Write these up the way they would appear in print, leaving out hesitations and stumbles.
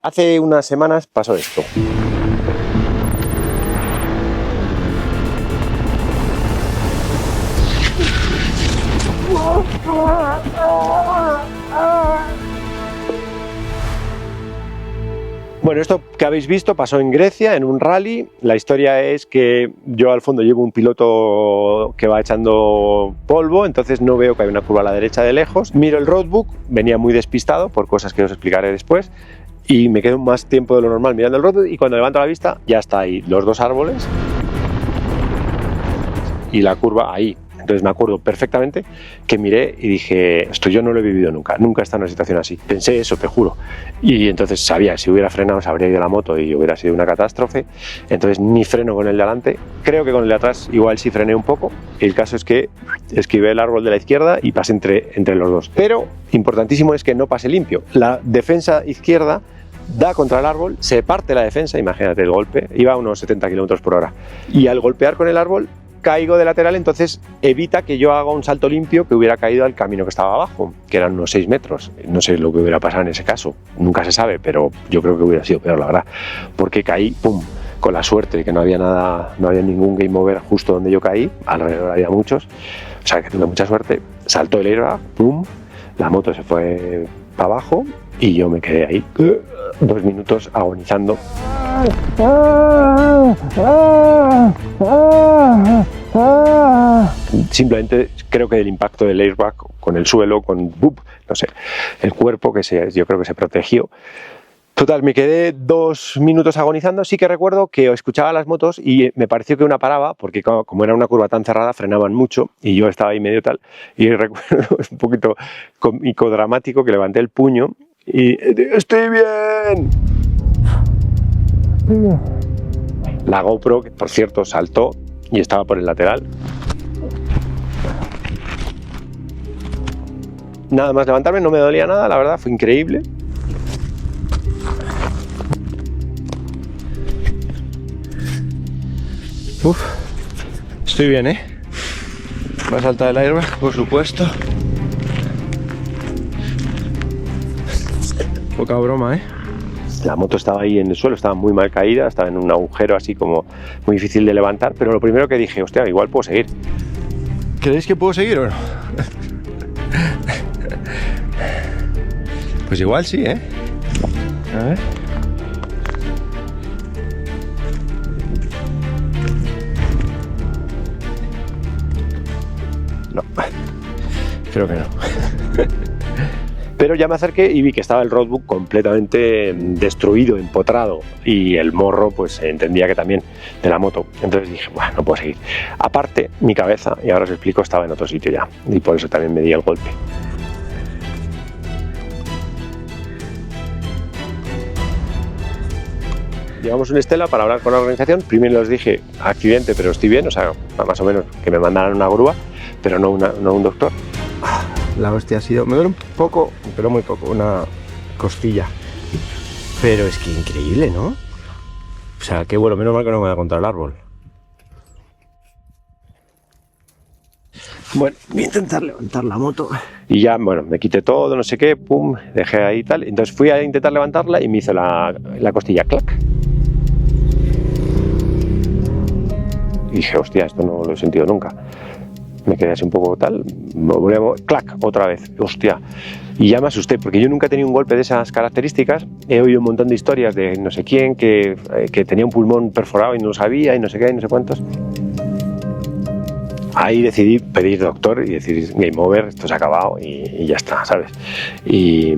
Hace unas semanas pasó esto. Bueno, esto que habéis visto pasó en Grecia, en un rally. La historia es que yo al fondo llevo un piloto que va echando polvo, entonces no veo que hay una curva a la derecha de lejos. Miro el roadbook, venía muy despistado por cosas que os explicaré después, y me quedo más tiempo de lo normal mirando el roadbook, y cuando levanto la vista ya está ahí los dos árboles y la curva ahí. Entonces me acuerdo perfectamente que miré y dije, esto yo no lo he vivido nunca, nunca he estado en una situación así. Pensé eso, te juro. Y entonces sabía, si hubiera frenado se habría ido la moto y hubiera sido una catástrofe. Entonces ni freno con el de adelante, creo que con el de atrás igual sí frené un poco. El caso es que esquivé el árbol de la izquierda y pasé entre los dos. Pero importantísimo es que no pase limpio. La defensa izquierda da contra el árbol, se parte la defensa, imagínate el golpe, iba a unos 70 km por hora. Y al golpear con el árbol caigo de lateral, entonces evita que yo haga un salto limpio que hubiera caído al camino que estaba abajo, que eran unos 6 metros. No sé lo que hubiera pasado en ese caso, nunca se sabe, pero yo creo que hubiera sido peor, la verdad, porque caí, pum, con la suerte de que no había nada, no había ningún game over justo donde yo caí, alrededor había muchos, o sea que tuve mucha suerte. Saltó el airbag, pum, la moto se fue para abajo y yo me quedé ahí 2 minutos agonizando. Simplemente creo que el impacto del airbag con el suelo, con no sé, el cuerpo yo creo que se protegió. Total, me quedé 2 minutos agonizando. Sí que recuerdo que escuchaba las motos y me pareció que una paraba, porque como era una curva tan cerrada frenaban mucho y yo estaba ahí medio tal. Y recuerdo, es un poquito cómico, dramático, que levanté el puño y ¡estoy bien! La GoPro, que por cierto saltó y estaba por el lateral. Nada más levantarme, no me dolía nada, la verdad, fue increíble. Uf, estoy bien, ¿eh? Va a saltar el airbag, por supuesto. Poca broma, ¿eh? La moto estaba ahí en el suelo, estaba muy mal caída, estaba en un agujero así como muy difícil de levantar, pero lo primero que dije, hostia, igual puedo seguir. ¿Creéis que puedo seguir o no? Pues igual sí, ¿eh? A ver. No, creo que no. Pero ya me acerqué y vi que estaba el roadbook completamente destruido, empotrado, y el morro pues entendía que también de la moto. Entonces dije, bueno, no puedo seguir. Aparte, mi cabeza, y ahora os explico, estaba en otro sitio ya, y por eso también me di el golpe. Llevamos una estela para hablar con la organización. Primero les dije, accidente, pero estoy bien, o sea, más o menos que me mandaran una grúa, pero no un doctor. La hostia ha sido, me duele un poco, pero muy poco, una costilla. Pero es que increíble, ¿no? O sea, qué bueno, menos mal que no me voy a contra el árbol. Bueno, voy a intentar levantar la moto. Y ya, bueno, me quité todo, no sé qué, pum, dejé ahí y tal. Entonces fui a intentar levantarla y me hizo la costilla, clac. Y dije, hostia, esto no lo he sentido nunca. Me quedé así un poco tal, clac, otra vez, hostia. Y ya me asusté, porque yo nunca he tenido un golpe de esas características. He oído un montón de historias de no sé quién que tenía un pulmón perforado y no lo sabía, y no sé qué, y no sé cuántos. Ahí decidí pedir doctor y decir, game over, esto se ha acabado y ya está, ¿sabes? Y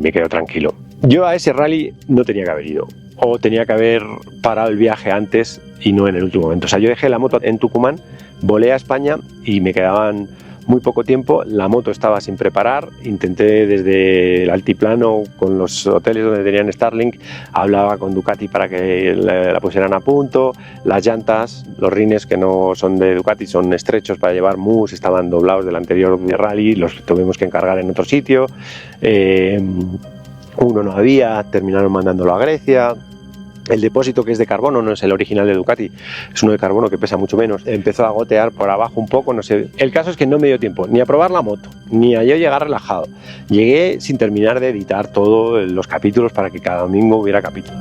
me quedo tranquilo. Yo a ese rally no tenía que haber ido, o tenía que haber parado el viaje antes y no en el último momento. O sea, yo dejé la moto en Tucumán, volé a España y me quedaban muy poco tiempo. La moto estaba sin preparar, intenté desde el altiplano con los hoteles donde tenían Starlink, hablaba con Ducati para que la pusieran a punto. Las llantas, los rines que no son de Ducati, son estrechos para llevar mousse, estaban doblados del anterior de rally, los tuvimos que encargar en otro sitio. Uno no había, terminaron mandándolo a Grecia. El depósito, que es de carbono, no es el original de Ducati, es uno de carbono que pesa mucho menos. Empezó a gotear por abajo un poco, no sé. El caso es que no me dio tiempo ni a probar la moto, ni a yo llegar relajado. Llegué sin terminar de editar todos los capítulos para que cada domingo hubiera capítulo.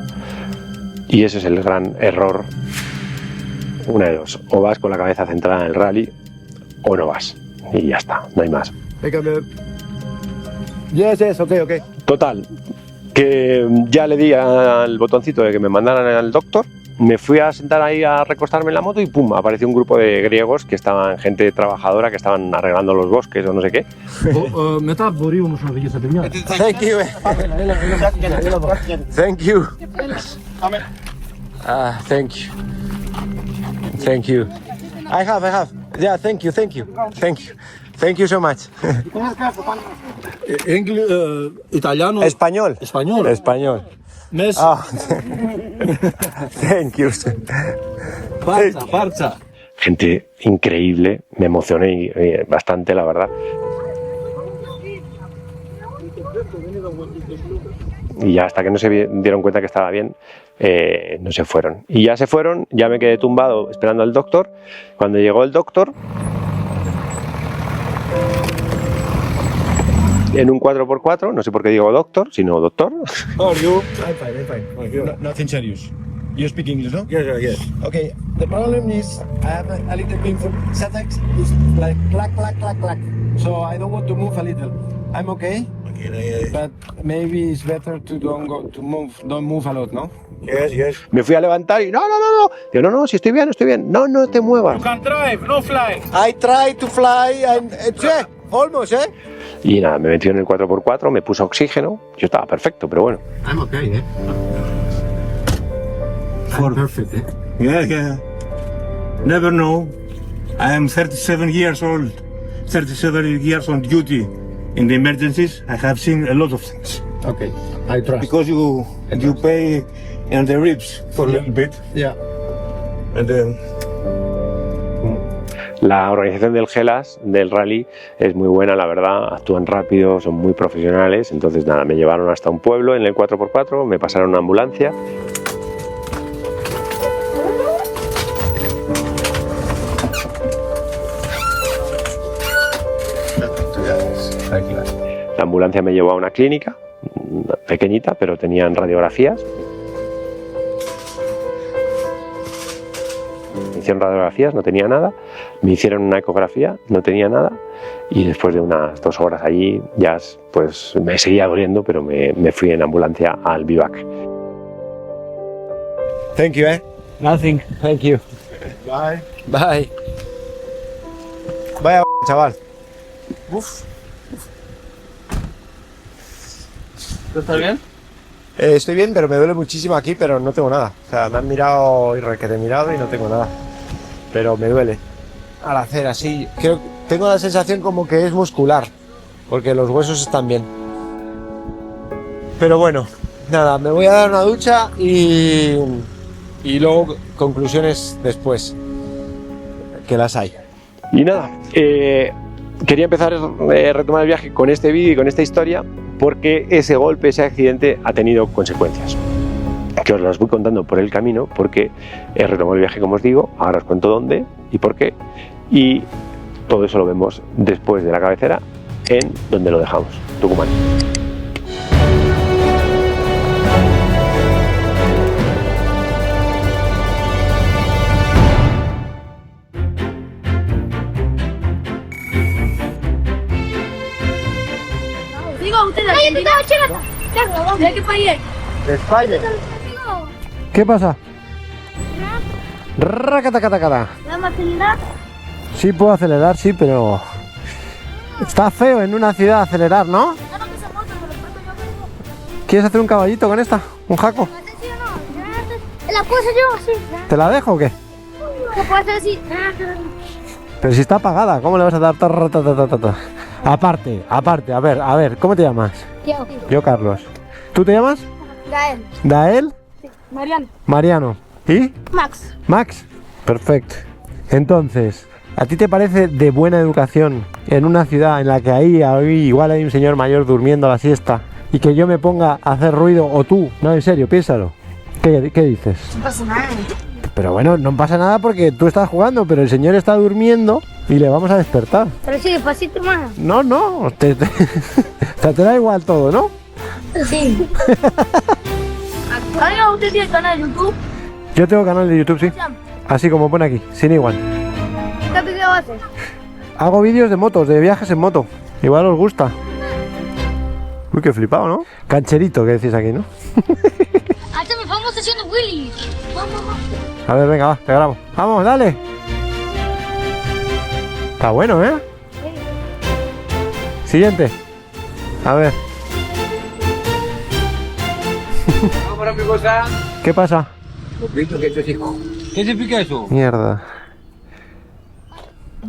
Y ese es el gran error. Una de dos: o vas con la cabeza centrada en el rally o no vas. Y ya está, no hay más. Yes, ok. Total, que ya le di al botoncito de que me mandaran al doctor, me fui a sentar ahí a recostarme en la moto y pum, apareció un grupo de griegos que estaban, gente trabajadora, que estaban arreglando los bosques o no sé qué. Thank you. Thank you. Thank you. I have. Yeah, thank you. Thank you so much. Italiano. Español. Español. Messi. Ah. Thank you. Farsa. Gente increíble, me emocioné bastante, la verdad. Y ya hasta que no se dieron cuenta que estaba bien, no se fueron. Y ya se fueron, ya me quedé tumbado esperando al doctor. Cuando llegó el doctor, en un 4x4, no sé por qué digo doctor, sino doctor. How are you? I'm fine. Nothing serious. You speak English, no? Yes. Okay, the problem is I have a little bit of SATEX. It's like clack. So I don't want to move a little. I'm okay. But maybe it's better to don't move a lot, no? Yes. Me fui a levantar y no. Digo, no, si estoy bien. No te muevas. You can drive, no fly. I try to fly and almost, Y nada, me metió en el 4x4, me puso oxígeno. Yo estaba perfecto, pero bueno. I'm okay, I'm perfect, Yeah. Never know. I am 37 years old. 37 years on duty. In the emergencies, I have seen a lot of things. Okay, I trust. Because you pay in the ribs for a little bit. Yeah. And then La organización del GELAS, del rally, es muy buena, la verdad. Actúan rápido, son muy profesionales. Entonces nada, me llevaron hasta un pueblo en el 4x4, me pasaron una ambulancia. La ambulancia me llevó a una clínica pequeñita, pero tenían radiografías. Me hicieron radiografías, no tenía nada. Me hicieron una ecografía, no tenía nada. Y después de unas 2 horas allí, ya pues me seguía doliendo, pero me fui en ambulancia al vivac. Thank you, Nothing. Thank you. Bye. Vaya chaval. Uf. ¿Estás bien? Estoy bien, pero me duele muchísimo aquí, pero no tengo nada. O sea, me han mirado y requete mirado y no tengo nada. Pero me duele. Al hacer así, tengo la sensación como que es muscular, porque los huesos están bien. Pero bueno, nada, me voy a dar una ducha y luego conclusiones después, que las hay. Y nada, quería empezar a retomar el viaje con este vídeo y con esta historia, porque ese golpe, ese accidente ha tenido consecuencias, que os las voy contando por el camino, porque he retomado el viaje, como os digo. Ahora os cuento dónde y por qué, y todo eso lo vemos después de la cabecera, en donde lo dejamos, Tucumán. ¿De qué país es? ¿De España? ¿Qué pasa? Racatacatacata. ¿Vamos a acelerar? Sí puedo acelerar, sí, pero está feo en una ciudad acelerar, ¿no? ¿Quieres hacer un caballito con esta? ¿Un jaco? ¿La puedo hacer yo así? ¿Te la dejo o qué? ¿La puedo hacer así? Pero si está apagada, ¿cómo le vas a dar? Aparte, a ver, ¿cómo te llamas? Yo, Carlos. ¿Tú te llamas? Gael. ¿Dael? Sí. Mariano. Mariano. ¿Y? Max. Max. Perfecto. Entonces, ¿a ti te parece de buena educación en una ciudad en la que ahí igual hay un señor mayor durmiendo a la siesta y que yo me ponga a hacer ruido, o tú? No, en serio, piénsalo. ¿Qué dices? No pasa nada. Pero bueno, no pasa nada porque tú estás jugando, pero el señor está durmiendo y le vamos a despertar. Pero sí, despacito más. No, te da igual todo, ¿no? Sí. Amigo, ¿usted tiene canal de YouTube? Yo tengo canal de YouTube, sí. Así como pone aquí, sin igual. ¿Qué video haces? Hago vídeos de motos, de viajes en moto. Igual os gusta. Uy, qué flipado, ¿no? Cancherito, que decís aquí, ¿no? Hasta me famoso haciendo Willy. Vamos. A ver, venga, va, te grabo. Vamos, dale. Está bueno, ¿eh? Siguiente. A ver. ¿Qué pasa? ¿Qué significa eso? Mierda.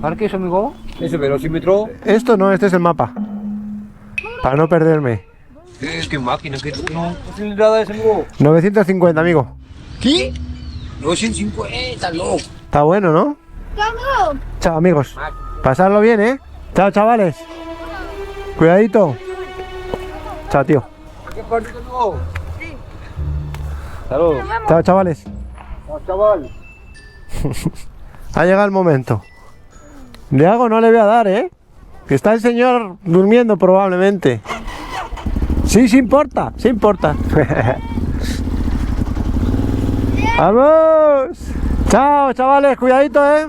¿Para qué eso, amigo? Ese velocímetro. Esto no, este es el mapa. Para no perderme. ¿Qué máquina? ¿Qué cilindrada es, amigo? 950, amigo. ¿Qué? 250, loco. Está bueno, ¿no? Vamos. Chao, amigos. Pasarlo bien, ¿eh? Chao, chavales. Cuidadito. Chao, tío. ¿Qué parte, amigo? Saludos. Chao, chavales. Chaval. Ha llegado el momento. ¿Le hago o no le voy a dar, eh? Que está el señor durmiendo probablemente. Sí, sí importa, sí importa. ¡Vamos! Chao, chavales, cuidadito, eh.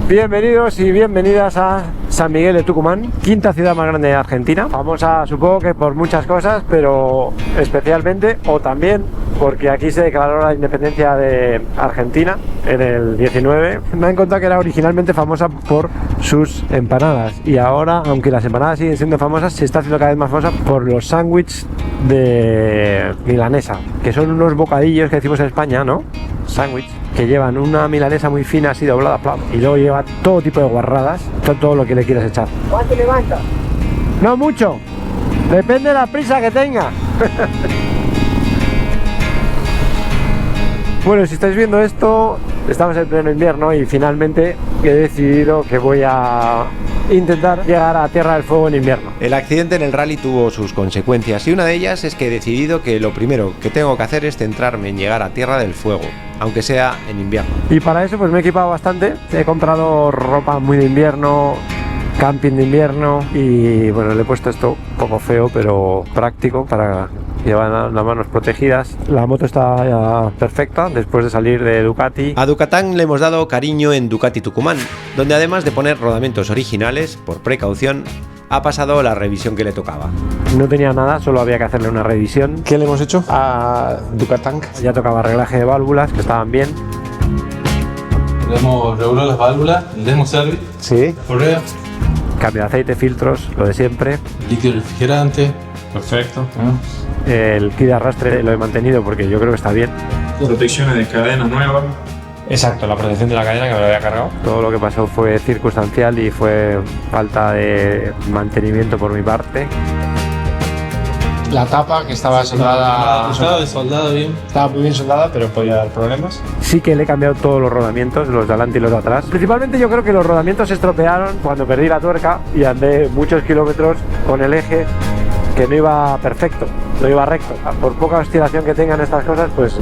Bienvenidos y bienvenidas a San Miguel de Tucumán, quinta ciudad más grande de Argentina. Famosa, supongo que por muchas cosas, pero especialmente o también porque aquí se declaró la independencia de Argentina en el 19. Me han contado que era originalmente famosa por sus empanadas y ahora, aunque las empanadas siguen siendo famosas, se está haciendo cada vez más famosa por los sándwiches de milanesa, que son unos bocadillos que decimos en España, ¿no? Sándwich, que llevan una milanesa muy fina así doblada, y luego lleva todo tipo de guarradas, todo lo que le quieras echar. ¿Cuánto levanta? No mucho, depende de la prisa que tenga. Bueno, si estáis viendo esto, estamos en pleno invierno y finalmente he decidido que voy a intentar llegar a Tierra del Fuego en invierno. El accidente en el rally tuvo sus consecuencias y una de ellas es que he decidido que lo primero que tengo que hacer es centrarme en llegar a Tierra del Fuego, aunque sea en invierno. Y para eso pues me he equipado bastante, he comprado ropa muy de invierno, camping de invierno y bueno, le he puesto esto un poco feo pero práctico para llevar las manos protegidas. La moto está ya perfecta después de salir de Ducati. A Ducatán le hemos dado cariño en Ducati Tucumán, donde además de poner rodamientos originales, por precaución, ha pasado la revisión que le tocaba. No tenía nada, solo había que hacerle una revisión. ¿Qué le hemos hecho a Ducatán? Ya tocaba reglaje de válvulas, que estaban bien. Le hemos regulado las válvulas, el demo service, Sí. correa, Cambio de aceite, filtros, lo de siempre. líquido refrigerante, perfecto. El kit de arrastre lo he mantenido porque yo creo que está bien. Protecciones de cadena nuevas. Exacto, la protección de la cadena que me lo había cargado. Todo lo que pasó fue circunstancial y fue falta de mantenimiento por mi parte. La tapa que estaba soldada, Soldado bien. estaba muy bien soldada, pero podía dar problemas. Sí que le he cambiado todos los rodamientos, los de adelante y los de atrás. Principalmente yo creo que los rodamientos se estropearon cuando perdí la tuerca y andé muchos kilómetros con el eje que no iba perfecto, no iba recto. Por poca oscilación que tengan estas cosas, pues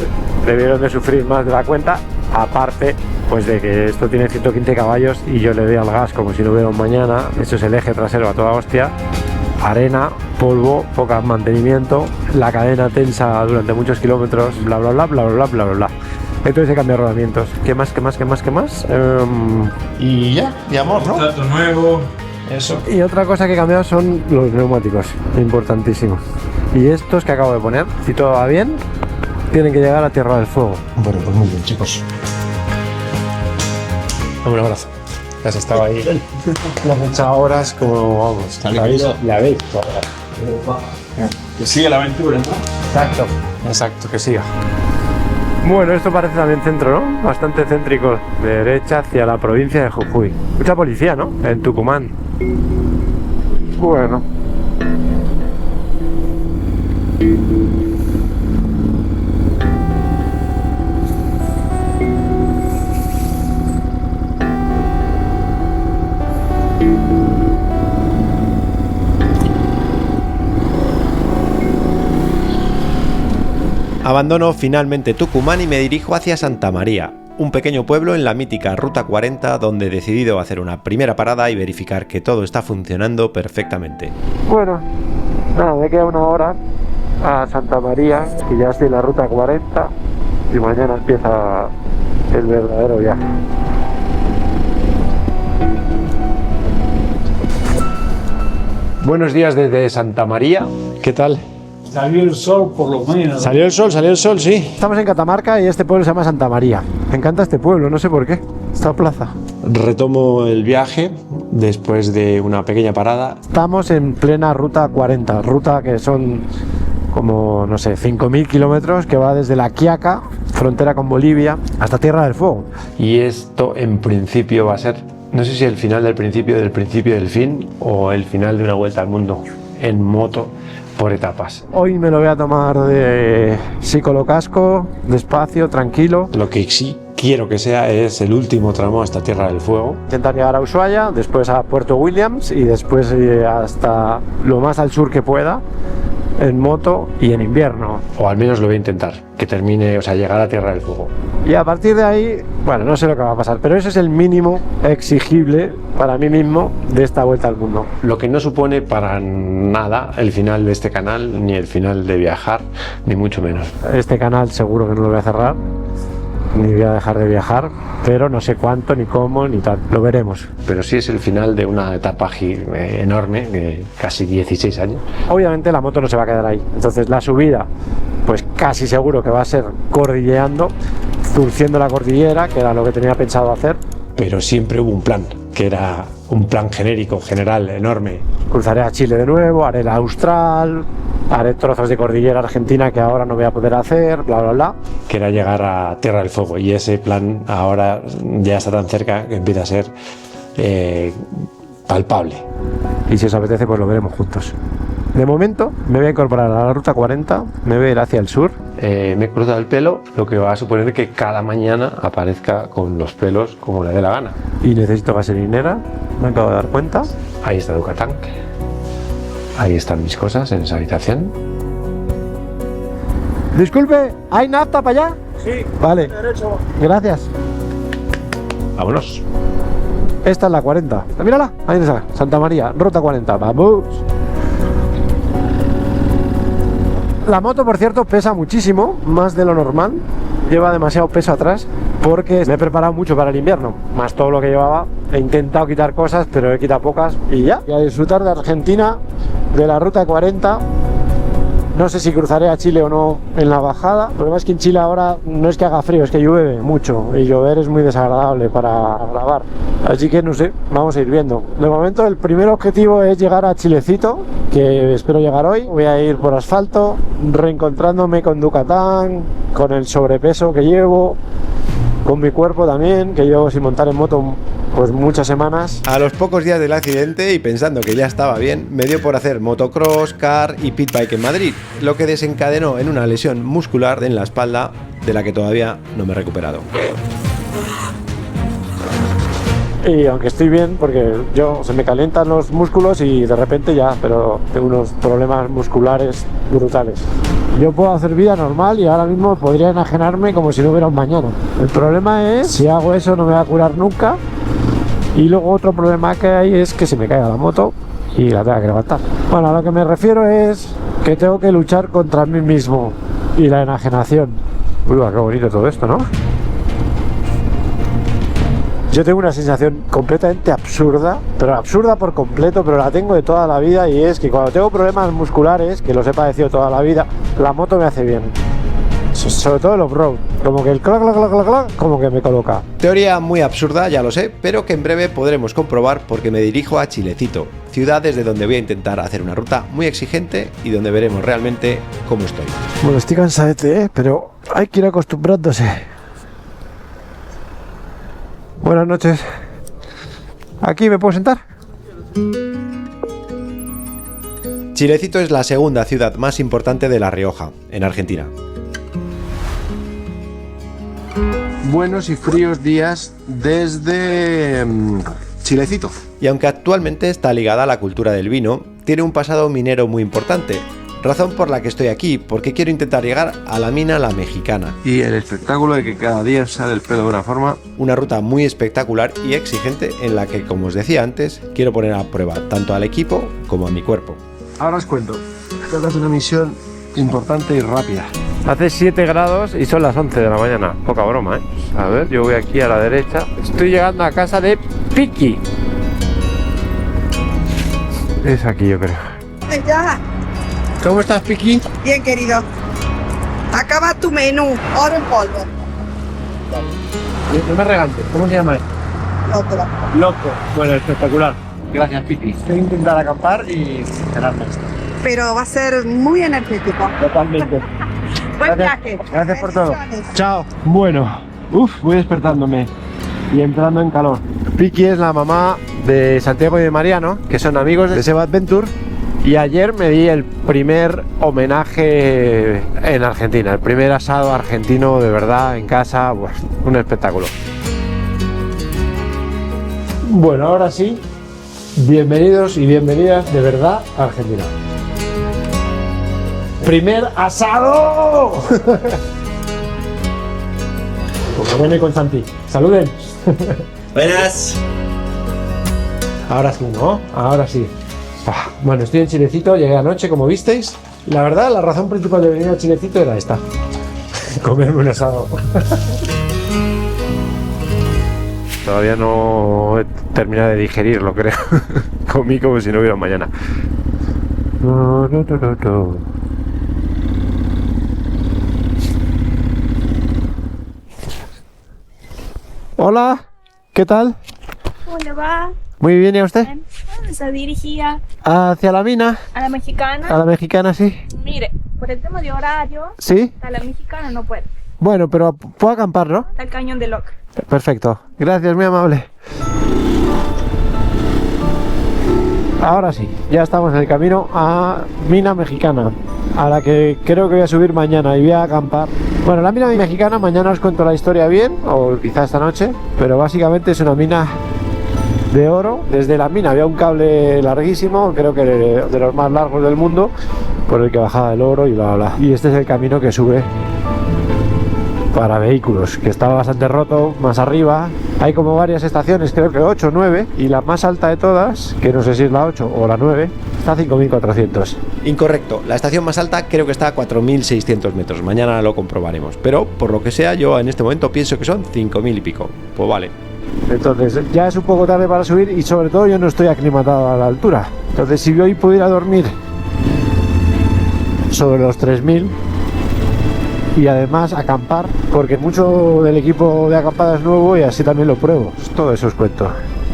debieron de sufrir más de la cuenta. Aparte, pues de que esto tiene 115 caballos y yo le doy al gas como si no hubiera un mañana. Esto es el eje trasero a toda hostia. Arena, polvo, poco mantenimiento, la cadena tensa durante muchos kilómetros, bla bla bla bla bla bla bla bla. Entonces he cambiado rodamientos. ¿Qué más? Y ya, y amor, ¿no? Trato nuevo. Eso. Y otra cosa que he cambiado son los neumáticos, importantísimos. Y estos que acabo de poner, si todo va bien, tienen que llegar a Tierra del Fuego. Bueno, pues muy bien, chicos. Un abrazo. Has estado ahí las 8 horas como vamos. La veis. Que sigue la aventura, ¿no? Exacto. Exacto, que siga. Bueno, esto parece también centro, ¿no? Bastante céntrico. De derecha hacia la provincia de Jujuy. Mucha policía, ¿no? En Tucumán. Bueno. Abandono finalmente Tucumán y me dirijo hacia Santa María, un pequeño pueblo en la mítica Ruta 40 donde he decidido hacer una primera parada y verificar que todo está funcionando perfectamente. Bueno, nada, me queda 1 hora a Santa María, que ya estoy en la Ruta 40 y mañana empieza el verdadero viaje. Buenos días desde Santa María, ¿qué tal? Salió el sol por lo menos. Salió el sol, sí. Estamos en Catamarca y este pueblo se llama Santa María. Me encanta este pueblo, no sé por qué, esta plaza. Retomo el viaje después de una pequeña parada. Estamos en plena Ruta 40, ruta que son como, no sé, 5.000 kilómetros, que va desde La Quiaca, frontera con Bolivia, hasta Tierra del Fuego. Y esto en principio va a ser, no sé si el final del principio del fin, o el final de una vuelta al mundo en moto por etapas. Hoy me lo voy a tomar de psicolocasco, despacio, tranquilo. Lo que sí quiero que sea es el último tramo hasta Tierra del Fuego. Intentar llegar a Ushuaia, después a Puerto Williams y después hasta lo más al sur que pueda, en moto y en invierno. O al menos lo voy a intentar, que termine, o sea, llegar a Tierra del Fuego. Y a partir de ahí, bueno, no sé lo que va a pasar, pero ese es el mínimo exigible para mí mismo de esta vuelta al mundo. Lo que no supone para nada el final de este canal, ni el final de viajar, ni mucho menos. Este canal seguro que no lo voy a cerrar, ni voy a dejar de viajar, pero no sé cuánto, ni cómo, ni tal, lo veremos. Pero sí es el final de una etapa enorme, de casi 16 años. Obviamente la moto no se va a quedar ahí, entonces la subida, pues casi seguro que va a ser cordilleando, surciendo la cordillera, que era lo que tenía pensado hacer. Pero siempre hubo un plan, que era un plan genérico, general, enorme. Cruzaré a Chile de nuevo, haré la Austral, haré trozos de cordillera argentina que ahora no voy a poder hacer, bla, bla, bla. Que era llegar a Tierra del Fuego, y ese plan ahora ya está tan cerca que empieza a ser palpable. Y si os apetece, pues lo veremos juntos. De momento me voy a incorporar a la Ruta 40, me voy a ir hacia el sur. Me he cruzado el pelo, lo que va a suponer que cada mañana aparezca con los pelos como le dé la gana. Y necesito gasolinera, me acabo de dar cuenta. Ahí está Ducatán. Ahí están mis cosas en esa habitación. Disculpe, ¿hay nafta para allá? Sí. Vale. Derecho. Gracias. Vámonos. Esta es la 40. Mírala, ahí está, Santa María, Ruta 40. Vamos. La moto, por cierto, pesa muchísimo, más de lo normal. Lleva demasiado peso atrás porque me he preparado mucho para el invierno, más todo lo que llevaba. He intentado quitar cosas, pero he quitado pocas y ya. Y a disfrutar de Argentina, de la Ruta 40. No sé si cruzaré a Chile o no en la bajada. El problema es que en Chile ahora no es que haga frío, es que llueve mucho. Y llover es muy desagradable para grabar. Así que no sé, vamos a ir viendo. De momento el primer objetivo es llegar a Chilecito, que espero llegar hoy. Voy a ir por asfalto, reencontrándome con Ducatán, con el sobrepeso que llevo, con mi cuerpo también, que llevo sin montar en moto pues muchas semanas. A los pocos días del accidente y pensando que ya estaba bien, me dio por hacer motocross, car y pit bike en Madrid, lo que desencadenó en una lesión muscular en la espalda de la que todavía no me he recuperado. Y aunque estoy bien, porque se me calientan los músculos y de repente ya, pero tengo unos problemas musculares brutales. Yo puedo hacer vida normal y ahora mismo podría enajenarme como si no hubiera un mañana. El problema es, si hago eso no me va a curar nunca. Y luego otro problema que hay es que se me caiga la moto y la tenga que levantar. Bueno, a lo que me refiero es que tengo que luchar contra mí mismo y la enajenación. Uy, qué bonito todo esto, ¿no? Yo tengo una sensación completamente absurda, pero absurda por completo, pero la tengo de toda la vida, y es que cuando tengo problemas musculares, que los he padecido toda la vida, la moto me hace bien. Sobre todo el off-road, como que el clac, clac, clac, clac, clac, como que me coloca. Teoría muy absurda, ya lo sé, pero que en breve podremos comprobar porque me dirijo a Chilecito, ciudad desde donde voy a intentar hacer una ruta muy exigente y donde veremos realmente cómo estoy. Bueno, estoy cansadete, pero hay que ir acostumbrándose. Buenas noches. ¿Aquí me puedo sentar? Chilecito es la segunda ciudad más importante de La Rioja, en Argentina. Buenos y fríos días desde Chilecito. Y aunque actualmente está ligada a la cultura del vino, tiene un pasado minero muy importante, Razón por la que estoy aquí, porque quiero intentar llegar a la mina La Mexicana. Y el espectáculo de que cada día sale el pelo de una forma. Una ruta muy espectacular y exigente en la que, como os decía antes, quiero poner a prueba tanto al equipo como a mi cuerpo. Ahora os cuento. Esta es una misión importante y rápida. Hace 7 grados y son las 11 de la mañana. Poca broma, ¿eh? A ver, yo voy aquí a la derecha. Estoy llegando a casa de Piki. Es aquí, yo creo. Ya. ¿Cómo estás, Piki? Bien, querido. Acaba tu menú, oro en polvo. No me regante. ¿Cómo se llama? Loco. Loco. Bueno, espectacular. Gracias, Piki. Voy a intentar acampar y cenarme esto. Pero va a ser muy energético. Totalmente. Buen viaje. Gracias por todo. Bendiciones. Chao. Bueno, voy despertándome y entrando en calor. Piki es la mamá de Santiago y de Mariano, que son amigos de Seba Adventure. Y ayer me di el primer homenaje en Argentina, el primer asado argentino de verdad en casa, pues, un espectáculo. Bueno, ahora sí, bienvenidos y bienvenidas de verdad a Argentina. ¡Primer asado! Con René y con Santi. ¡Saluden! Buenas. Ahora sí, ¿no? Ahora sí. Bueno, estoy en Chilecito, llegué anoche, como visteis. La verdad, la razón principal de venir a Chilecito era esta. Comerme un asado. Todavía no he terminado de digerirlo, creo. Comí como si no hubiera mañana. Hola, ¿qué tal? ¿Cómo va? Muy bien, ¿y a usted? Se dirigía ¿Hacia la mina? a la mexicana. A la mexicana, sí. Mire, por el tema de horario, ¿Sí? a la mexicana no puede. Bueno, pero puedo acampar, ¿no? Está el cañón de Loca. Perfecto. Gracias, muy amable. Ahora sí, ya estamos en el camino a Mina Mexicana, a la que creo que voy a subir mañana y voy a acampar. Bueno, la mina mexicana, mañana os cuento la historia bien, o quizá esta noche, pero básicamente es una mina de oro. Desde la mina había un cable larguísimo, creo que de los más largos del mundo, por el que bajaba el oro y bla bla. Y este es el camino que sube para vehículos, que estaba bastante roto más arriba. Hay como varias estaciones, creo que 8 o 9, y la más alta de todas, que no sé si es la 8 o la 9, está a 5.400. Incorrecto, la estación más alta creo que está a 4.600 metros, mañana lo comprobaremos, pero por lo que sea yo en este momento pienso que son 5.000 y pico, pues vale. Entonces ya es un poco tarde para subir y sobre todo yo no estoy aclimatado a la altura. Entonces si hoy pudiera dormir sobre los 3.000 y además acampar, porque mucho del equipo de acampada es nuevo y así también lo pruebo, todo eso os cuento.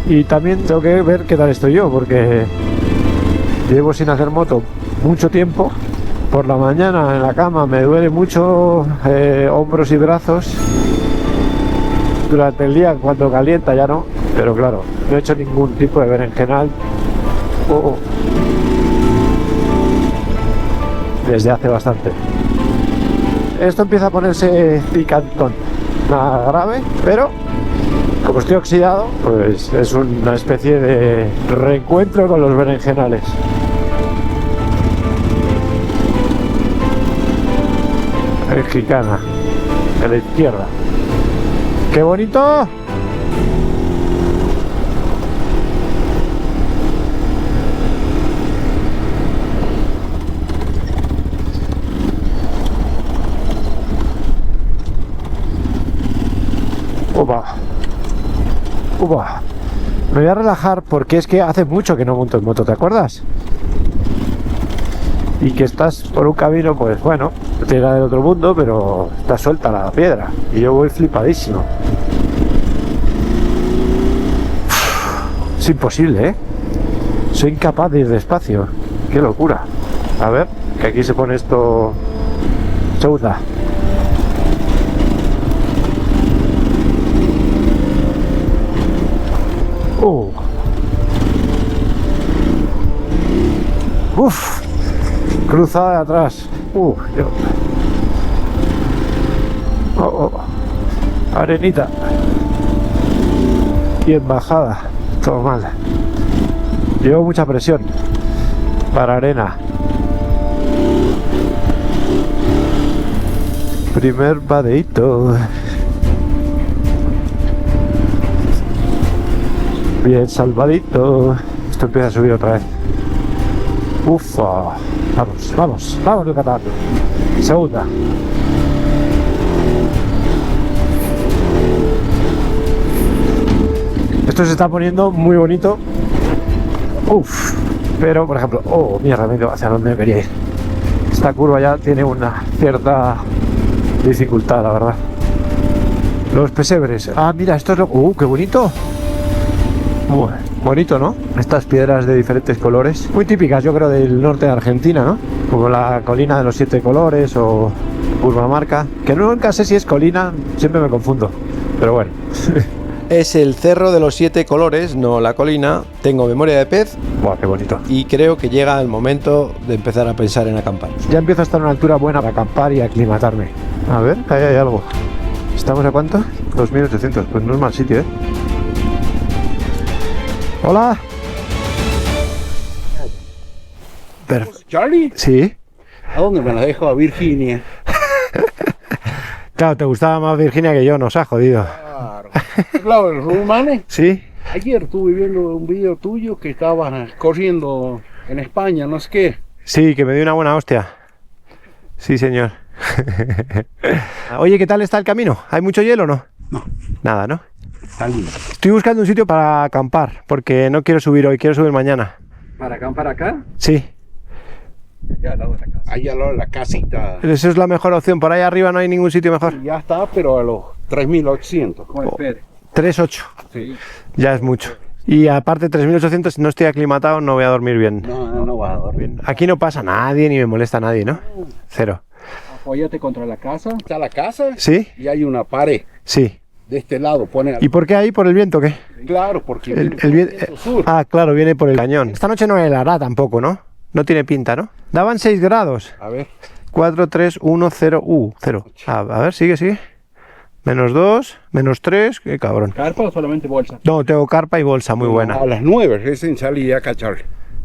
Y también tengo que ver qué tal estoy yo, porque llevo sin hacer moto mucho tiempo. Por la mañana en la cama me duele mucho hombros y brazos. Durante el día cuando calienta ya no, pero claro, no he hecho ningún tipo de berenjenal desde hace bastante. Esto empieza a ponerse picantón, nada grave, pero como estoy oxidado, pues es una especie de reencuentro con los berenjenales. Mexicana, a la izquierda. ¡Qué bonito! ¡Upa! ¡Upa! Me voy a relajar porque es que hace mucho que no monto en moto, ¿te acuerdas? Y que estás por un camino, pues bueno, no tiene nada del otro mundo, pero está suelta la piedra y yo voy flipadísimo. Es imposible, ¿eh? Soy incapaz de ir despacio. ¡Qué locura! A ver, que aquí se pone esto... Segunda. Uf, cruzada de atrás. Arenita. Y en bajada. Todo mal. Llevo mucha presión para arena. Primer padeíto. Bien salvadito. Esto empieza a subir otra vez. Ufa. Vamos, Yucatán. Segunda. Esto se está poniendo muy bonito. Uf. Pero, por ejemplo, oh, mierda, me he ido hacia donde quería ir. Esta curva ya tiene una cierta dificultad, la verdad. Los pesebres. Ah, mira, esto es lo... qué bonito. Bonito, ¿no? Estas piedras de diferentes colores. Muy típicas, yo creo, del norte de Argentina, ¿no? Como la colina de los 7 colores o Purmamarca. Que nunca sé si es colina, siempre me confundo. Pero bueno. Es el cerro de los 7 colores, no la colina. Tengo memoria de pez. Buah, qué bonito. Y creo que llega el momento de empezar a pensar en acampar. Ya empiezo a estar a una altura buena para acampar y aclimatarme. A ver, ahí hay algo. ¿Estamos a cuánto? 2800. Pues no es mal sitio, ¿eh? Hola. ¿Charlie? Sí. ¿A dónde me la dejo? A Virginia. Claro, te gustaba más Virginia que yo, nos ha jodido. Claro, el Rumane. Sí. Ayer estuve viendo un video tuyo que estabas corriendo en España, no sé qué. Sí, que me dio una buena hostia. Sí, señor. Oye, ¿qué tal está el camino? ¿Hay mucho hielo o no? No. Nada, ¿no? Está lindo. Estoy buscando un sitio para acampar, porque no quiero subir hoy, quiero subir mañana. ¿Para acampar acá? Sí. Allá al lado de la casa. Allá al lado de la casita. Esa es la mejor opción, por ahí arriba no hay ningún sitio mejor. Ya está, pero a los 3.800. Oh, 3.800. Sí. Ya es mucho. Y aparte 3.800, si no estoy aclimatado, no voy a dormir bien. No vas a dormir. Bien. Aquí no pasa nadie, ni me molesta nadie, ¿no? Cero. Apóyate contra la casa. Está la casa. ¿Sí? Y hay una pared. Sí. De este lado pone... ¿Y por qué ahí? ¿Por el viento o qué? Claro, porque el viento sur. Ah, claro, viene por el cañón. Esta noche no helará tampoco, ¿no? No tiene pinta, ¿no? Daban 6 grados. A ver. 4, 3, 1, 0, 0. A ver, sigue. -2, -3, qué cabrón. ¿Carpa o solamente bolsa? No, tengo carpa y bolsa, muy buena. A las 9 recién salí a cachar.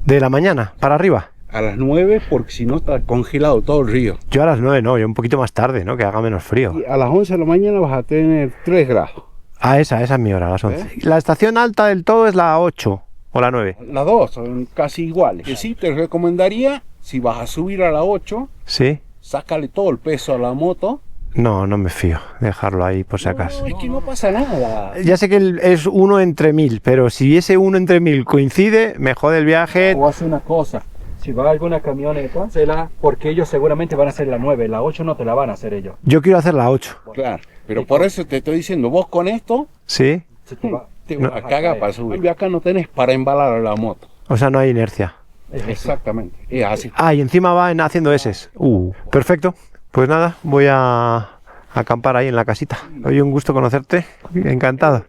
¿De la mañana? ¿Para arriba? A las 9 porque si no está congelado todo el río. Yo a las 9 no, yo un poquito más tarde, ¿no? Que haga menos frío. Y a las 11 de la mañana vas a tener 3 grados. Ah, esa es mi hora, a las 11. La estación alta del todo es la 8 o la 9. Las dos son casi iguales. Que sí te recomendaría, si vas a subir a la 8, sí, sácale todo el peso a la moto. No me fío, dejarlo ahí por si acaso. No, es que no pasa nada. Ya sé que es 1 entre 1000, pero si ese 1 entre 1000 coincide, me jode el viaje. O hace una cosa, si va alguna camioneta, porque ellos seguramente van a hacer la 9, la 8 no te la van a hacer ellos. Yo quiero hacer la 8. Claro, pero por eso te estoy diciendo, vos con esto, sí, te vas a cagar para subir. Y acá no tenés para embalar la moto. O sea, no hay inercia. Exactamente, es así. Ah, y encima va haciendo S. Perfecto. Pues nada, voy a acampar ahí en la casita. Oye, un gusto conocerte. Encantado.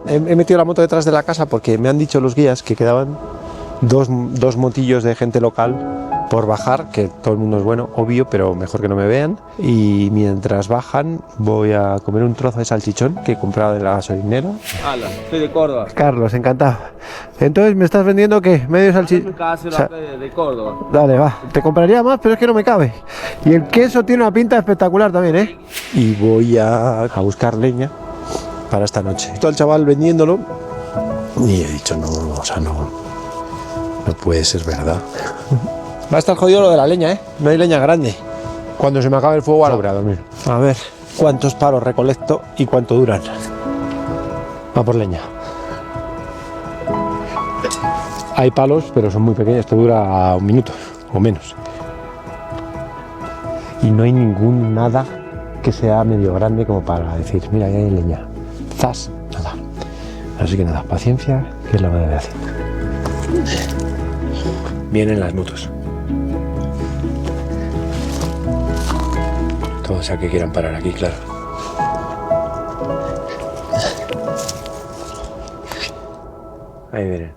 He metido la moto detrás de la casa porque me han dicho los guías que quedaban dos motillos de gente local por bajar, que todo el mundo es bueno, obvio, pero mejor que no me vean. Y mientras bajan voy a comer un trozo de salchichón que he comprado en la gasolinera. Hola, soy de Córdoba. Carlos, encantado. Entonces, ¿me estás vendiendo qué? ¿Medio salchichón? De Córdoba. Dale, va. Te compraría más, pero es que no me cabe. Y el queso tiene una pinta espectacular también, ¿eh? Y voy a buscar leña para esta noche. Estoy el chaval vendiéndolo y he dicho, no puede ser verdad. Va a estar jodido lo de la leña, ¿eh? No hay leña grande. Cuando se me acabe el fuego, ahora voy a dormir. A ver cuántos palos recolecto y cuánto duran. Va por leña. Hay palos, pero son muy pequeños. Esto dura 1 minuto o menos. Y no hay nada que sea medio grande como para decir, mira, ahí hay leña. ¡Zas! Nada. Así que nada, paciencia, que es lo que debe hacer. Vienen las motos. Todos a que quieran parar aquí, claro. Ahí vienen.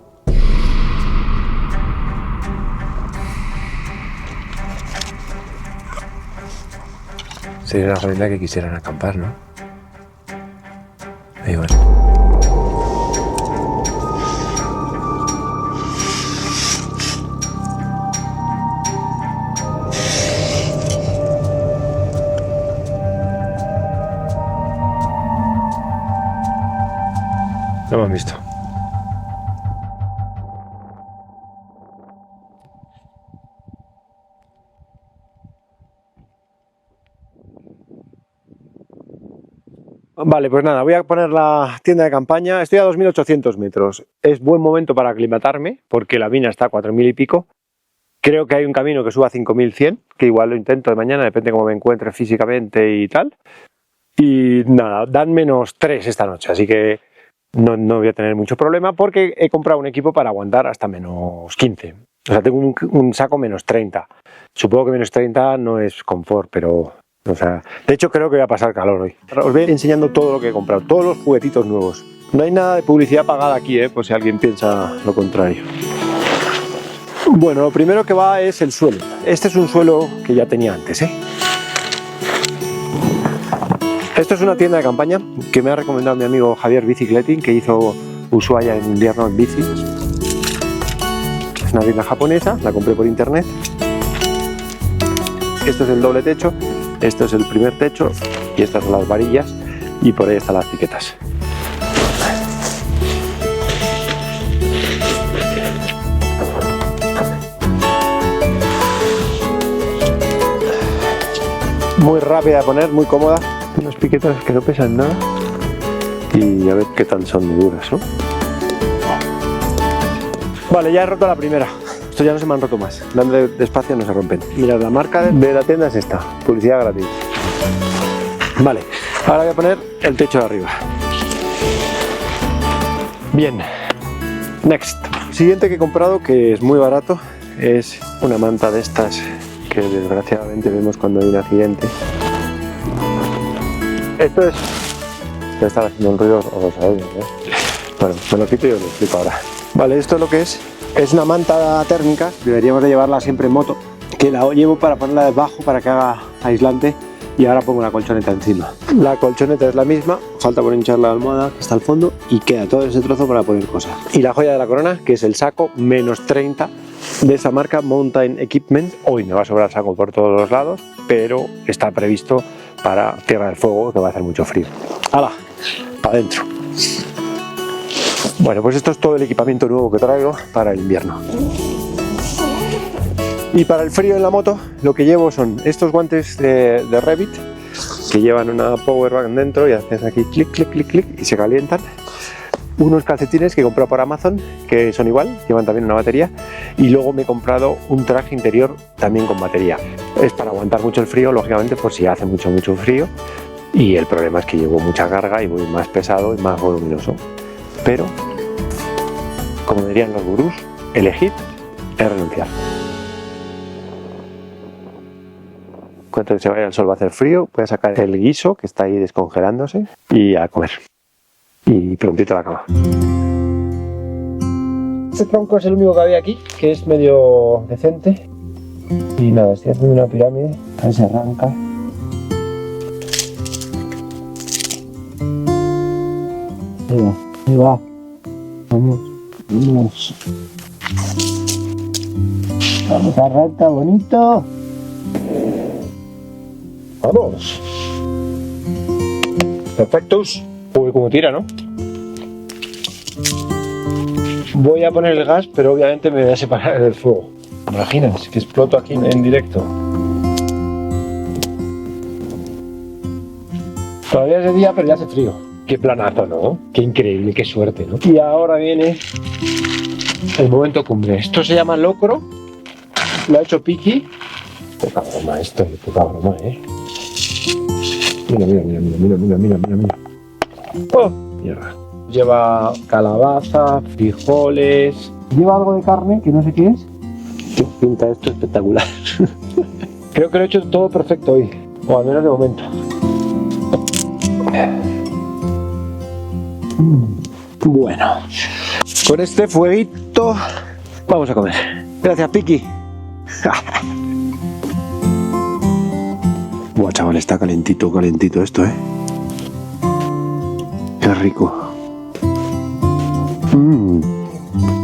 Sería una realidad que quisieran acampar, ¿no? Da igual. No me han visto. Vale, pues nada, voy a poner la tienda de campaña. Estoy a 2.800 metros. Es buen momento para aclimatarme porque la mina está a 4.000 y pico. Creo que hay un camino que suba a 5.100, que igual lo intento de mañana, depende de cómo me encuentre físicamente y tal. Y nada, dan -3 esta noche, así que no voy a tener mucho problema porque he comprado un equipo para aguantar hasta -15. O sea, tengo un saco -30. Supongo que -30 no es confort, pero... O sea, de hecho creo que voy a pasar calor hoy. Os voy enseñando todo lo que he comprado, todos los juguetitos nuevos. No hay nada de publicidad pagada aquí, por si alguien piensa lo contrario. Bueno, lo primero que va es el suelo. Este es un suelo que ya tenía antes, Esto es una tienda de campaña que me ha recomendado mi amigo Javier Bicicleting, que hizo Ushuaia en invierno en bici. Es una tienda japonesa, la compré por internet. Esto es el doble techo. Esto es el primer techo y estas son las varillas y por ahí están las etiquetas. Muy rápida de poner, muy cómoda. Unas piquetas que no pesan nada y a ver qué tal son de duras, ¿no? Vale, ya he roto la primera. Estos ya no se me han roto más, dando despacio no se rompen. Mirad, la marca de la tienda es esta, publicidad gratis. Vale, ahora voy a poner el techo de arriba. Bien, next. Siguiente que he comprado, que es muy barato, es una manta de estas que desgraciadamente vemos cuando hay un accidente. Esto es... Ya estaba haciendo un ruido, os lo sabéis, Bueno, me lo quito y os lo explico ahora. Vale, esto es lo que es. Es una manta térmica, deberíamos de llevarla siempre en moto, que la llevo para ponerla debajo para que haga aislante y ahora pongo una colchoneta encima. La colchoneta es la misma, falta por hinchar la almohada que está al fondo y queda todo ese trozo para poner cosas. Y la joya de la corona, que es el saco -30 de esa marca Mountain Equipment. Hoy me va a sobrar saco por todos los lados, pero está previsto para Tierra del Fuego, que va a hacer mucho frío. ¡Hala! ¡Para adentro! Bueno, pues esto es todo el equipamiento nuevo que traigo para el invierno. Y para el frío en la moto, lo que llevo son estos guantes de Revit, que llevan una power bank dentro y haces aquí clic, clic, clic, clic y se calientan. Unos calcetines que he comprado por Amazon, que son igual, llevan también una batería. Y luego me he comprado un traje interior también con batería. Es para aguantar mucho el frío, lógicamente, por si hace mucho frío. Y el problema es que llevo mucha carga y voy más pesado y más voluminoso. Pero, como dirían los gurús, elegir es renunciar. Cuando se vaya el sol va a hacer frío, voy a sacar el guiso que está ahí descongelándose y a comer. Y prontito a la cama. Este tronco es el único que había aquí, que es medio decente. Y nada, estoy haciendo una pirámide, a ver si arranca. Ahí va. Vamos. Vamos, arranca bonito. Vamos. Perfectos. Uy, como tira, ¿no? Voy a poner el gas, pero obviamente me voy a separar del fuego. ¿Te imaginas que exploto aquí en directo? Todavía es de día, pero ya hace frío. Qué planazo, ¿no? Qué increíble, qué suerte, ¿no? Y ahora viene el momento cumbre. Esto se llama locro. Lo ha hecho Piki. Poca broma esto, poca broma, ¿eh? Mira. ¡Oh! Mierda. Lleva calabaza, frijoles... Lleva algo de carne, que no sé qué es. Qué pinta esto espectacular. Creo que lo he hecho todo perfecto hoy. O al menos de momento. Bueno. Con este fueguito vamos a comer. Gracias, Piki. Buah, chaval, está calentito esto, ¿eh? Qué rico.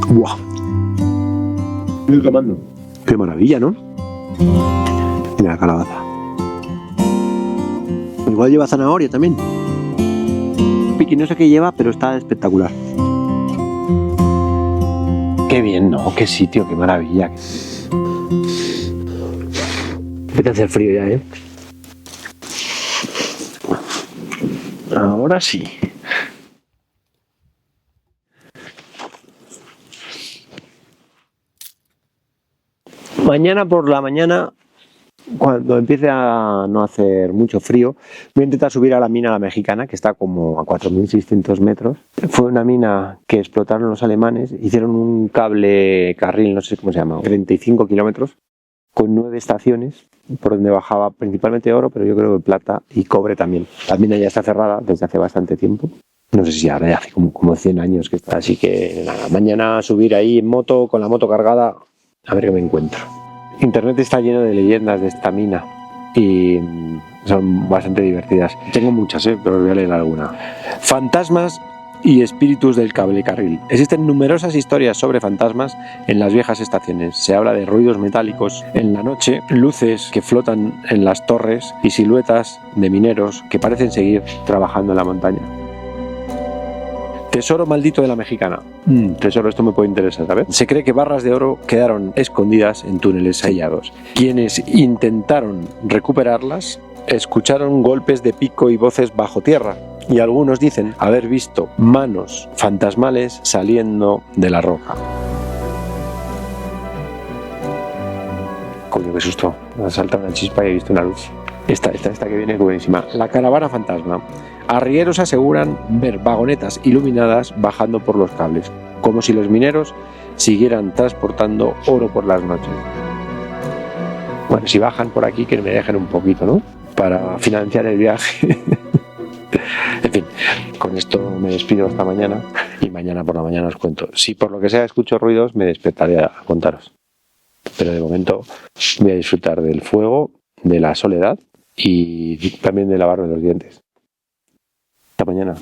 Buah. Estoy tomando. Qué maravilla, ¿no? Mira la calabaza. Igual lleva zanahoria también. Piki no sé qué lleva, pero está espectacular. Qué bien, ¿no? Qué sitio, qué maravilla. Empieza a hacer frío ya, ¿eh? Ahora sí. Mañana por la mañana, cuando empiece a no hacer mucho frío, voy a intentar subir a la mina La Mexicana, que está como a 4.600 metros. Fue una mina que explotaron los alemanes, hicieron un cable carril, no sé cómo se llama, 35 kilómetros, con 9 estaciones, por donde bajaba principalmente oro, pero yo creo que plata y cobre también. La mina ya está cerrada desde hace bastante tiempo. No sé si ahora ya hace como 100 años que está. Así que nada, mañana subir ahí en moto, con la moto cargada, a ver qué me encuentro. Internet está lleno de leyendas de esta mina y son bastante divertidas. Tengo muchas, pero os voy a leer alguna. Fantasmas y espíritus del cable carril. Existen numerosas historias sobre fantasmas en las viejas estaciones. Se habla de ruidos metálicos en la noche, luces que flotan en las torres y siluetas de mineros que parecen seguir trabajando en la montaña. Tesoro maldito de La Mexicana. Tesoro, esto me puede interesar, ¿sabes? Se cree que barras de oro quedaron escondidas en túneles sellados. Quienes intentaron recuperarlas escucharon golpes de pico y voces bajo tierra, y algunos dicen haber visto manos fantasmales saliendo de la roca. Coño, qué susto. Me ha saltado una chispa y he visto una luz. Esta que viene es buenísima. La caravana fantasma. Arrieros aseguran ver vagonetas iluminadas bajando por los cables, como si los mineros siguieran transportando oro por las noches. Bueno, si bajan por aquí, que me dejen un poquito, ¿no? Para financiar el viaje. En fin, con esto me despido hasta mañana y mañana por la mañana os cuento. Si por lo que sea escucho ruidos, me despertaré a contaros. Pero de momento voy a disfrutar del fuego, de la soledad y también de lavarme los dientes. Hasta mañana.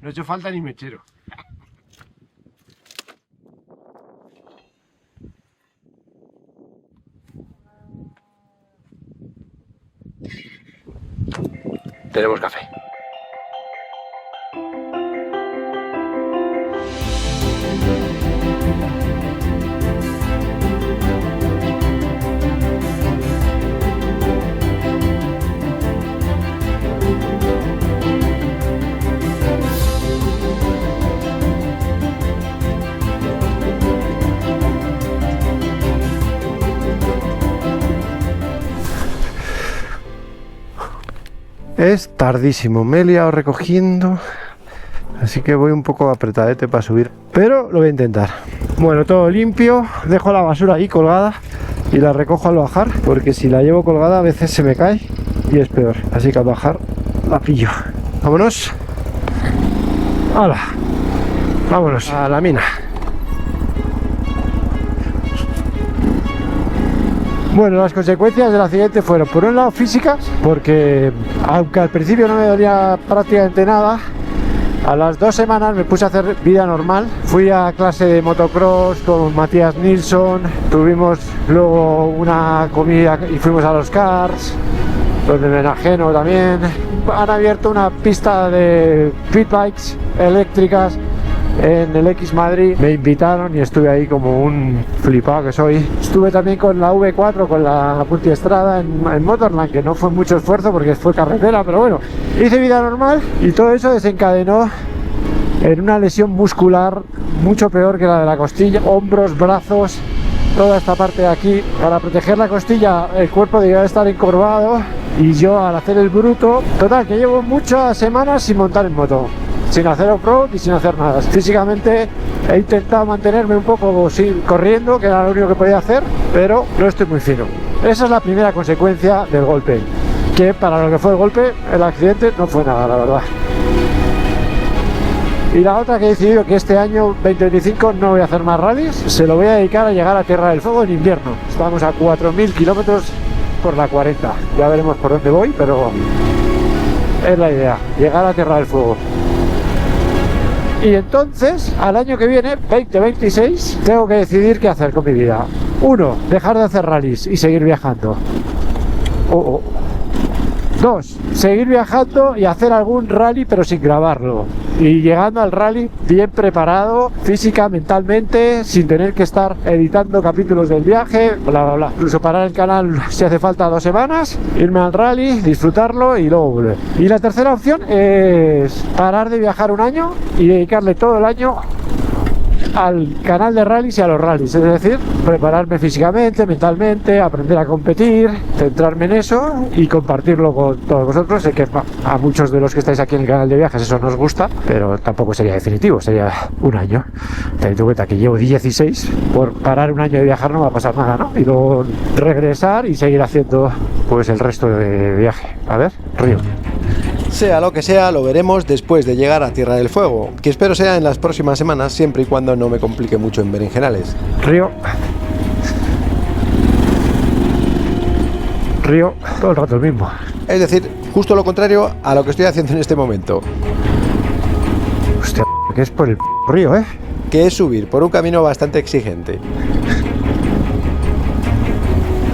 No ha hecho falta ni mechero. Tenemos café. Es tardísimo, me he liado recogiendo, así que voy un poco apretadete para subir, pero lo voy a intentar. Bueno, todo limpio, dejo la basura ahí colgada y la recojo al bajar, porque si la llevo colgada a veces se me cae y es peor, así que al bajar la pillo. Vámonos. ¡Hala! Vámonos a la mina. Bueno, las consecuencias del accidente fueron, por un lado, físicas, porque aunque al principio no me dolía prácticamente nada, a las 2 semanas me puse a hacer vida normal. Fui a clase de motocross con Matías Nilsson, tuvimos luego una comida y fuimos a los Cars, donde me enajeno también. Han abierto una pista de pit bikes eléctricas en el X Madrid, me invitaron y estuve ahí como un flipado que soy. Estuve también con la V4, con la multiestrada en Motorland, que no fue mucho esfuerzo porque fue carretera, pero bueno, hice vida normal y todo eso desencadenó en una lesión muscular mucho peor que la de la costilla, hombros, brazos, toda esta parte de aquí. Para proteger la costilla el cuerpo debía estar encorvado y yo al hacer el bruto, total que llevo muchas semanas sin montar en moto, sin hacer off-road y sin hacer nada. Físicamente he intentado mantenerme un poco corriendo, que era lo único que podía hacer, pero no estoy muy fino. Esa es la primera consecuencia del golpe, que para lo que fue el golpe, el accidente no fue nada, la verdad. Y la otra, que he decidido que este año 2025 no voy a hacer más rallies, se lo voy a dedicar a llegar a Tierra del Fuego en invierno. Estamos a 4.000 kilómetros por la 40, ya veremos por dónde voy, pero es la idea, llegar a Tierra del Fuego. Y entonces, al año que viene, 2026, tengo que decidir qué hacer con mi vida. 1, dejar de hacer rallies y seguir viajando. 2, seguir viajando y hacer algún rally pero sin grabarlo. Y llegando al rally bien preparado, física, mentalmente, sin tener que estar editando capítulos del viaje, bla bla bla. Incluso parar el canal si hace falta 2 semanas, irme al rally, disfrutarlo y luego volver. Y la tercera opción es parar de viajar un año y dedicarle todo el año al canal de rallies y a los rallies, es decir, prepararme físicamente, mentalmente, aprender a competir, centrarme en eso y compartirlo con todos vosotros. Sé que a muchos de los que estáis aquí en el canal de viajes eso nos gusta, pero tampoco sería definitivo, sería un año. Teniendo en cuenta que llevo 16, por parar un año de viajar no va a pasar nada, ¿no? Y luego regresar y seguir haciendo pues el resto de viaje. A ver, Río. Sea lo que sea, lo veremos después de llegar a Tierra del Fuego, que espero sea en las próximas semanas, siempre y cuando no me complique mucho en berenjenales. Río, todo el rato el mismo. Es decir, justo lo contrario a lo que estoy haciendo en este momento. Hostia, que es por el río, ¿eh? Que es subir por un camino bastante exigente.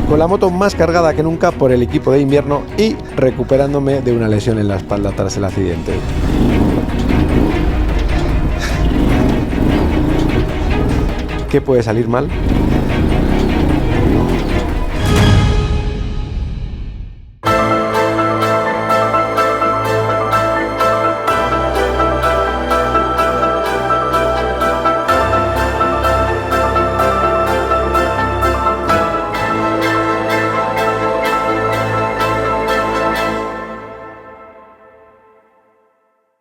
Con la moto más cargada que nunca por el equipo de invierno y recuperándome de una lesión en la espalda tras el accidente. ¿Qué puede salir mal?